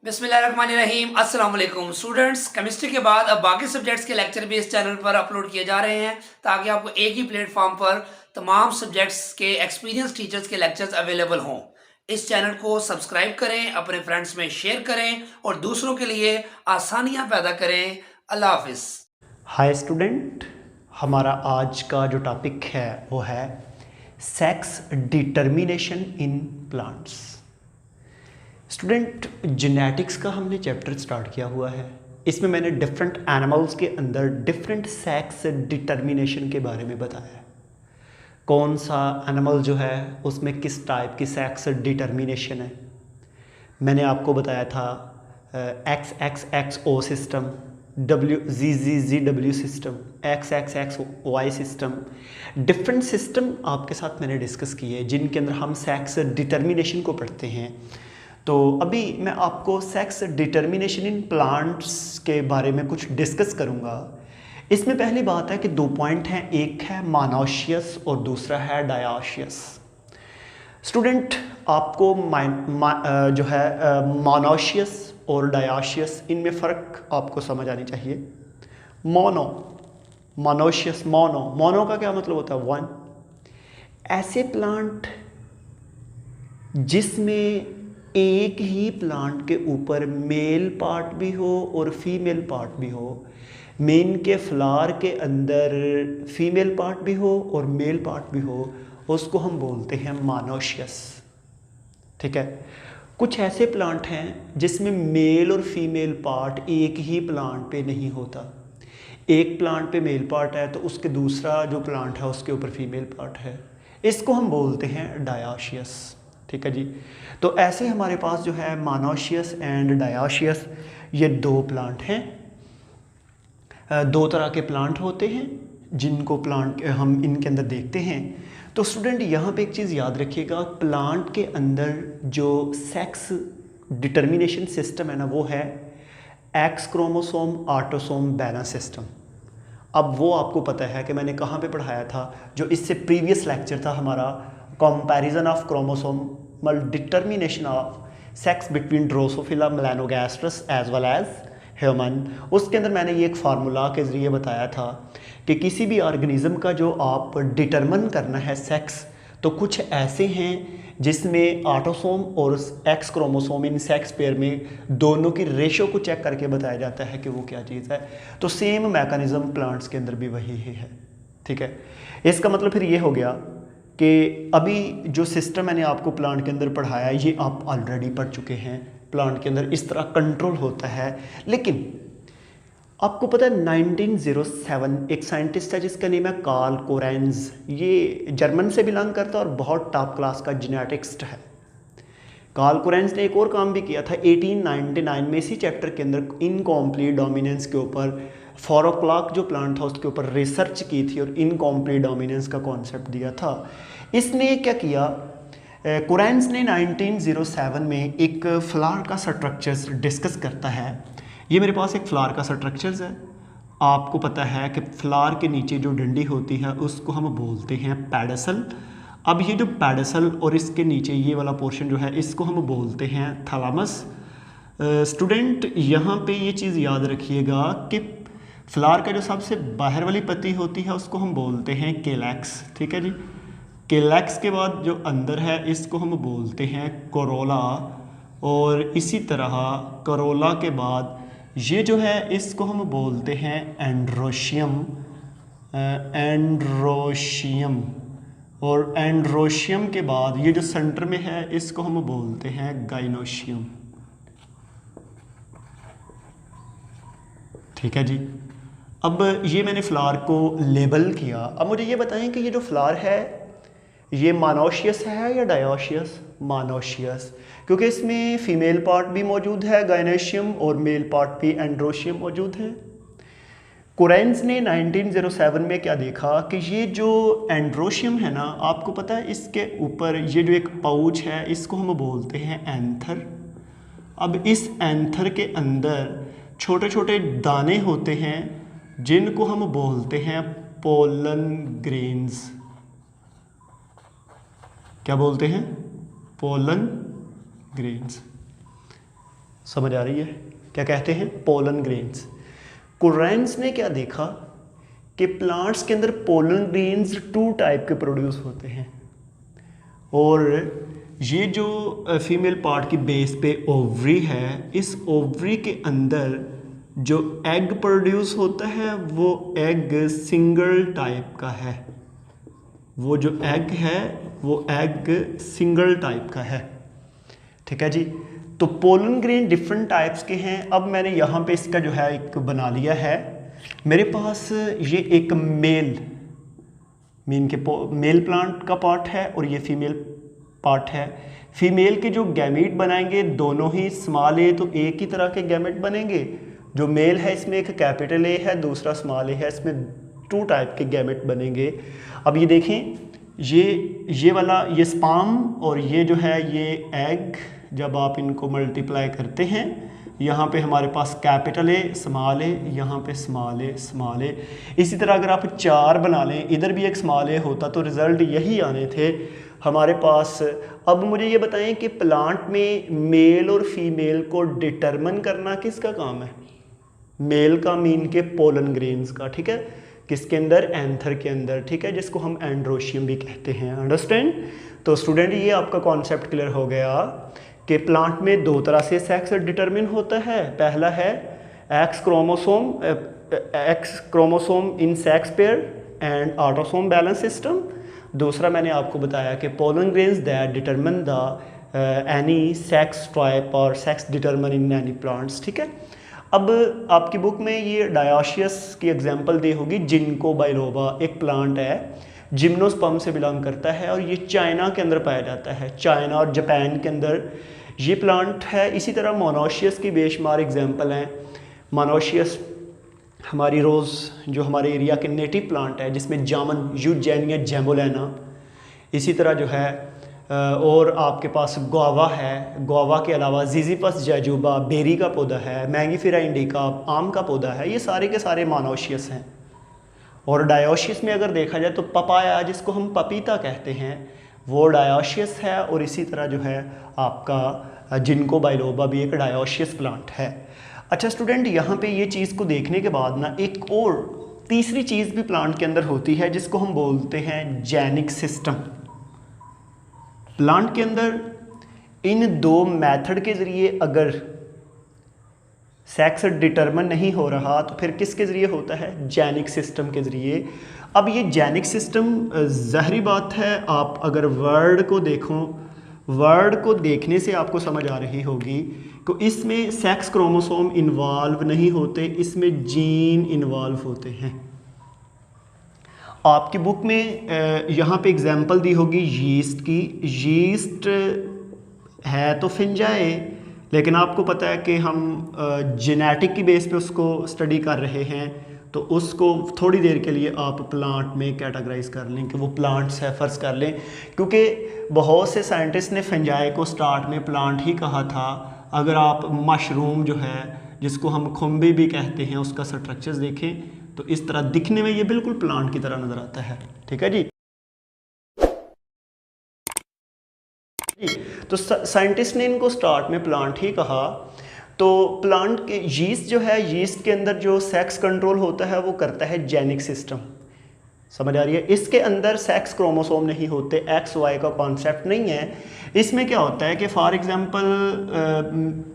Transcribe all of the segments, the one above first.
बिस्मिल्लाहिर्रहमानिर्रहीम अस्सलाम वालेकुम स्टूडेंट्स। केमिस्ट्री के बाद अब बाकी सब्जेक्ट्स के लेक्चर भी इस चैनल पर अपलोड किए जा रहे हैं ताकि आपको एक ही प्लेटफॉर्म पर तमाम सब्जेक्ट्स के एक्सपीरियंस टीचर्स के लेक्चर्स अवेलेबल हों। इस चैनल को सब्सक्राइब करें, अपने फ्रेंड्स में शेयर करें और दूसरों के लिए आसानियां पैदा करें। अल्लाह हाफिज़। हाय स्टूडेंट, हमारा आज का जो टॉपिक है वो है sex determination in plants. Student, genetics का हमने चैप्टर स्टार्ट किया हुआ है। इसमें मैंने डिफरेंट एनिमल्स के अंदर डिफरेंट सेक्स डिटर्मिनेशन के बारे में बताया है। कौन सा एनिमल जो है उसमें किस टाइप की सेक्स डिटर्मिनेशन है। मैंने आपको बताया था X X X O system, W G G G W system, X X X Y system. Different system आपके साथ मैंने डिस्कस किए जिनके अंदर हम सेक्स डिटर्मिनेशन को पढ़ते हैं। तो अभी मैं आपको सेक्स डिटर्मिनेशन इन प्लांट्स के बारे में कुछ डिस्कस करूँगा। इसमें पहली बात है कि दो पॉइंट हैं, एक है मोनोशियस और दूसरा है डायोशियस। स्टूडेंट, आपको जो है मोनोशियस और डायोशियस, इनमें फ़र्क आपको समझ आनी चाहिए। मोनोशियस, मोनो का क्या मतलब होता है? वन। ऐसे प्लांट जिसमें एक ही प्लांट के ऊपर मेल पार्ट भी हो और फीमेल पार्ट भी हो, मेन के फ्लावर के अंदर फीमेल पार्ट भी हो और मेल पार्ट भी हो, उसको हम बोलते हैं मोनोशियस। ठीक है। कुछ ऐसे प्लांट हैं जिसमें मेल और फीमेल पार्ट एक ही प्लांट पे नहीं होता। एक प्लांट पे मेल पार्ट है तो उसके दूसरा जो प्लांट है उसके ऊपर फीमेल पार्ट है, इसको हम बोलते हैं डायोशियस। ठीक है जी। तो ऐसे हमारे पास जो है मोनोशियस एंड डायोशियस, ये दो प्लांट हैं। दो तरह के प्लांट होते हैं जिनको प्लांट हम इनके अंदर देखते हैं। तो स्टूडेंट, यहाँ पे एक चीज़ याद रखिएगा, प्लांट के अंदर जो सेक्स डिटर्मिनेशन सिस्टम है ना, वो है X chromosome autosome balance system. अब वो आपको पता है कि मैंने कहाँ पे पढ़ाया था, जो इससे प्रीवियस लेक्चर था हमारा, comparison of chromosomal determination of sex between Drosophila melanogaster as well as human. उसके अंदर मैंने ये एक फार्मूला के ज़रिए बताया था कि किसी भी ऑर्गेनिज्म का जो आप डिटरमिन करना है सेक्स, तो कुछ ऐसे हैं जिसमें ऑटोसोम और x chromosome in sex pair में दोनों की रेशो को चेक करके बताया जाता है कि वो क्या चीज़ है। तो सेम मैकेनिज्म प्लांट्स के अंदर भी वही ही है। ठीक है। इसका मतलब फिर ये हो गया कि अभी जो सिस्टम मैंने आपको प्लांट के अंदर पढ़ाया, ये आप ऑलरेडी पढ़ चुके हैं। प्लांट के अंदर इस तरह कंट्रोल होता है। लेकिन आपको पता है 1907 एक साइंटिस्ट है जिसका नेम है कार्ल कोरेंज। ये जर्मन से बिलोंग करता है और बहुत टॉप क्लास का जेनेटिक्स्ट है। कार्ल कोरेंज ने एक और काम भी किया था 1899 में, इसी चैप्टर के अंदर इनकॉम्प्लीट डोमिनेंस के ऊपर, फोरोक्लाक जो प्लांट था उसके ऊपर रिसर्च की थी और इनकॉम्प्लीट डोमिनेंस का कॉन्सेप्ट दिया था। इसने क्या किया, कोरेंज ने 1907 में एक फ्लावर का स्ट्रक्चर डिस्कस करता है। ये मेरे पास एक फ्लावर का स्ट्रक्चर्स है। आपको पता है कि फ्लावर के नीचे जो डंडी होती है उसको हम बोलते हैं पेडसल। अब ये जो पेडसल और इसके नीचे ये वाला पोर्शन जो है इसको हम बोलते हैं थैलामस। स्टूडेंट, यहाँ पे ये चीज़ याद रखिएगा कि फ्लावर का जो सबसे बाहर वाली पत्ती होती है उसको हम बोलते हैं केलैक्स। ठीक है जी। केलैक्स के बाद जो अंदर है इसको हम बोलते हैं कोरोला, और इसी तरह कोरोला के बाद ये जो है इसको हम बोलते हैं एंड्रोशियम। एंड्रोशियम, और एंड्रोशियम के बाद ये जो सेंटर में है इसको हम बोलते हैं गाइनोशियम। ठीक है जी। अब ये मैंने फ्लावर को लेबल किया। अब मुझे ये बताएं कि ये जो फ्लावर है ये मोनोशियस है या डायोशियस? मोनोशियस, क्योंकि इसमें फीमेल पार्ट भी मौजूद है गाइनोशियम और मेल पार्ट भी एंड्रोशियम मौजूद है। कोरेंज ने 1907 में क्या देखा कि ये जो एंड्रोशियम है ना, आपको पता है इसके ऊपर ये जो एक पाउच है इसको हम बोलते हैं एंथर। अब इस एंथर के अंदर छोटे छोटे दाने होते हैं जिनको हम बोलते हैं पोलन ग्रेन्स। क्या बोलते हैं? Pollen grains. समझ आ रही है? क्या कहते हैं? Pollen grains. कुरेंस ने क्या देखा कि प्लांट्स के अंदर पोलन ग्रेन्स 2 टाइप के प्रोड्यूस होते हैं, और ये जो फीमेल पार्ट की बेस पे ओवरी है, इस ओवरी के अंदर जो एग प्रोड्यूस होता है वो एग सिंगल टाइप का है। वो जो एग है वो एग सिंगल टाइप का है। ठीक है जी। तो पोलन ग्रेन डिफरेंट टाइप्स के हैं। अब मैंने यहाँ पे इसका जो है एक बना लिया है। मेरे पास ये एक मेल प्लांट का पार्ट है और ये फीमेल पार्ट है। फीमेल के जो गैमेट बनाएंगे दोनों ही स्मॉल ए, तो एक ही तरह के गैमेट बनेंगे। जो मेल है इसमें एक कैपिटल ए है, दूसरा स्मॉल ए है, इसमें 2 टाइप के गैमेट बनेंगे। अब ये देखें, ये वाला ये स्पर्म और ये जो है ये एग, जब आप इनको मल्टीप्लाई करते हैं यहाँ पे हमारे पास कैपिटल ए स्मॉल ए, यहाँ पे स्मॉल ए। इसी तरह अगर आप 4 बना लें, इधर भी एक स्मॉल ए होता तो रिज़ल्ट यही आने थे हमारे पास। अब मुझे ये बताएं कि प्लांट में मेल और फीमेल को डिटरमिन करना किसका काम है? मेल का मीन के पोलन ग्रेन्स का। ठीक है, किसके अंदर? एंथर के अंदर। ठीक है, जिसको हम एंड्रोशियम भी कहते हैं। अंडरस्टैंड? तो स्टूडेंट ये आपका कॉन्सेप्ट क्लियर हो गया कि प्लांट में 2 तरह से सेक्स डिटरमिन होता है। पहला है X chromosome in sex pair and autosome balance system. दूसरा मैंने आपको बताया कि pollen grains that determine the any sex type और sex determine in any plants. ठीक है, अब आपकी बुक में ये डायोशियस की एग्जांपल दी होगी। जिनको बाइलोबा एक प्लांट है, जिम्नोस्पर्म से बिलोंग करता है और ये चाइना के अंदर पाया जाता है। चाइना और जापान के अंदर ये प्लांट है। इसी तरह मोनोशियस की बेशुमार एग्जांपल हैं। मोनोशियस हमारी रोज़ जो हमारे एरिया के नेटिव प्लांट है, जिसमें जामन यूजेनिया जैम्बोलेना, इसी तरह जो है और आपके पास गुआवा है। गुआवा के अलावा जिजीपस जैजुबा बेरी का पौधा है, मैंगीफेरा इंडिका आम का पौधा है। ये सारे के सारे मोनोशियस हैं। और डायोशियस में अगर देखा जाए तो पपाया, जिसको हम पपीता कहते हैं, वो डायोशियस है। और इसी तरह जो है आपका जिनको बाइलोबा भी एक डायोशियस प्लांट है। अच्छा स्टूडेंट, यहाँ पे ये चीज़ को देखने के बाद ना एक और तीसरी चीज़ भी प्लांट के अंदर होती है, जिसको हम बोलते हैं जेनिक सिस्टम। प्लांट के अंदर इन 2 मेथड के ज़रिए अगर सेक्स डिटरमिन नहीं हो रहा तो फिर किसके ज़रिए होता है? जेनिक सिस्टम के ज़रिए। अब ये जेनिक सिस्टम ज़ाहिरी बात है, आप अगर वर्ड को देखो, वर्ड को देखने से आपको समझ आ रही होगी तो इसमें सेक्स क्रोमोसोम इन्वॉल्व नहीं होते, इसमें जीन इन्वॉल्व होते हैं। आपकी बुक में यहाँ पे एग्जांपल दी होगी यीस्ट की। यीस्ट है तो फिंजाए, लेकिन आपको पता है कि हम जेनेटिक की बेस पे उसको स्टडी कर रहे हैं, तो उसको थोड़ी देर के लिए आप प्लांट में कैटेगराइज कर लें कि वो प्लांट्स है, फ़र्ज़ कर लें। क्योंकि बहुत से साइंटिस्ट ने फंजाई को स्टार्ट में प्लांट ही कहा था। अगर आप मशरूम जो है, जिसको हम खुम्बी भी कहते हैं, उसका स्ट्रक्चर्स देखें तो इस तरह दिखने में ये बिल्कुल प्लांट की तरह नज़र आता है। ठीक है जी। तो साइंटिस्ट ने इनको स्टार्ट में प्लांट ही कहा। तो प्लांट के यीस्ट जो है, यीस्ट के अंदर जो सेक्स कंट्रोल होता है वो करता है जेनिक सिस्टम। समझ आ रही है? इसके अंदर सेक्स क्रोमोसोम नहीं होते, एक्स वाई का कॉन्सेप्ट नहीं है। इसमें क्या होता है कि फॉर एग्जांपल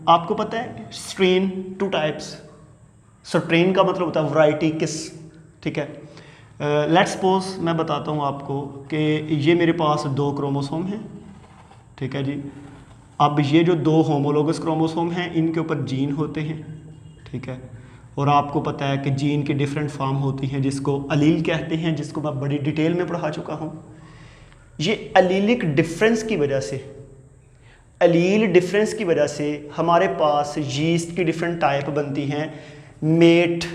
आपको पता है स्ट्रेन 2 टाइप्स। स्ट्रेन का मतलब होता है वैरायटी, किस। ठीक है, लेट्स सपोज मैं बताता हूँ आपको कि ये मेरे पास 2 क्रोमोसोम हैं। ठीक है जी। अब ये जो 2 होमोलोगस क्रोमोसोम हैं, इनके ऊपर जीन होते हैं। ठीक है, और आपको पता है कि जीन की डिफरेंट फॉर्म होती हैं, जिसको अलील कहते हैं, जिसको मैं बड़ी डिटेल में पढ़ा चुका हूँ। ये अलीलिक डिफरेंस की वजह से, अलील डिफरेंस की वजह से हमारे पास यीस्ट की डिफरेंट टाइप बनती हैं। मेट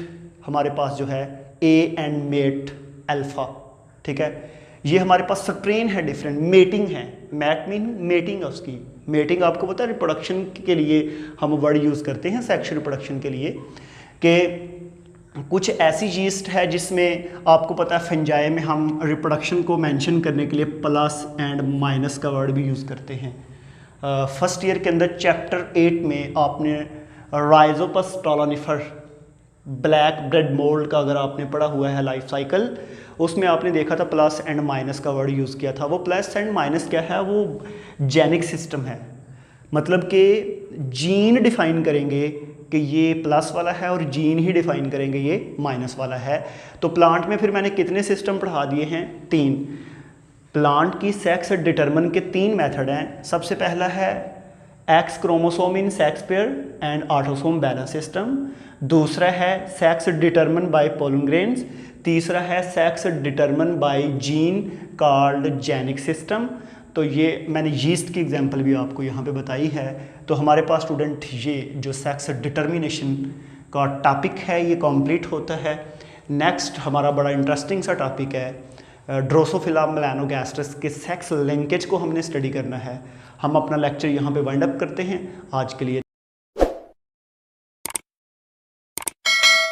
हमारे पास जो है ए एंड मेट अल्फ़ा। ठीक है, ये हमारे पास स्ट्रेन है डिफरेंट, मेटिंग है। मैट मीन मेटिंग है उसकी। मेटिंग आपको पता है रिप्रोडक्शन के लिए हम वर्ड यूज़ करते हैं, सेक्सुअल रिप्रोडक्शन के लिए, कि कुछ ऐसी यीस्ट है जिसमें आपको पता है फंजाई में हम रिप्रोडक्शन को मेंशन करने के लिए प्लस एंड माइनस का वर्ड भी यूज़ करते हैं। फर्स्ट ईयर के अंदर चैप्टर 8 में आपने Rhizopus stolonifer black bread mould का अगर आपने पढ़ा हुआ है लाइफ साइकिल, उसमें आपने देखा था प्लस एंड माइनस का वर्ड यूज़ किया था। वो प्लस एंड माइनस क्या है, वो जेनिक सिस्टम है, मतलब कि जीन डिफाइन करेंगे कि ये प्लस वाला है और जीन ही डिफाइन करेंगे ये माइनस वाला है। तो प्लांट में फिर मैंने कितने सिस्टम पढ़ा दिए हैं, 3। प्लांट की सेक्स डिटरमिन के 3 मेथड हैं। सबसे पहला है X chromosome in sex pair and autosome balance system. दूसरा है sex determine by pollen grains. तीसरा है sex determine by gene called genic system. तो ये मैंने यीस्ट की एग्जांपल भी आपको यहाँ पे बताई है। तो हमारे पास स्टूडेंट ये जो सेक्स डिटर्मिनेशन का टॉपिक है ये कंप्लीट होता है। नेक्स्ट हमारा बड़ा इंटरेस्टिंग सा टॉपिक है ड्रोसोफिला मेलानोगैस्ट्रस के सेक्स लिंकेज को हमने स्टडी करना है। हम अपना लेक्चर यहाँ पे वाइंड अप करते हैं आज के लिए।